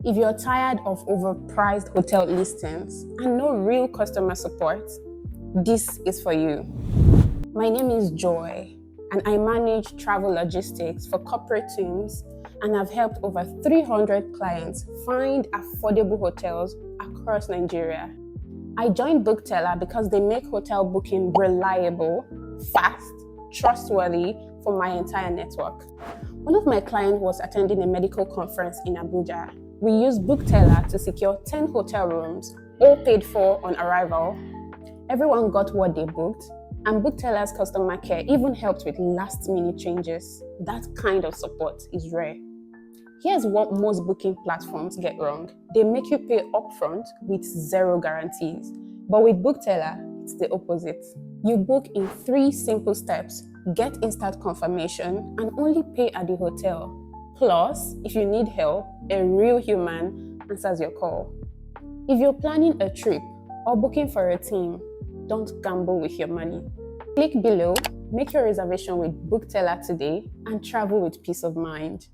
If you're tired of overpriced hotel listings and no real customer support, this is for you. My name is Joy, and I manage travel logistics for corporate teams, and I've helped over 300 clients find affordable hotels across Nigeria. I joined Bookteller because they make hotel booking reliable, fast, trustworthy for my entire network. One of my clients was attending a medical conference in Abuja. We used Bookteller to secure 10 hotel rooms, all paid for on arrival. Everyone got what they booked, and Bookteller's customer care even helped with last-minute changes. That kind of support is rare. Here's what most booking platforms get wrong. They make you pay upfront with zero guarantees. But with Bookteller, it's the opposite. You book in 3 simple steps, get instant confirmation, and only pay at the hotel. Plus, if you need help, a real human answers your call. If you're planning a trip or booking for a team, don't gamble with your money. Click below, make your reservation with Bookteller today, and travel with peace of mind.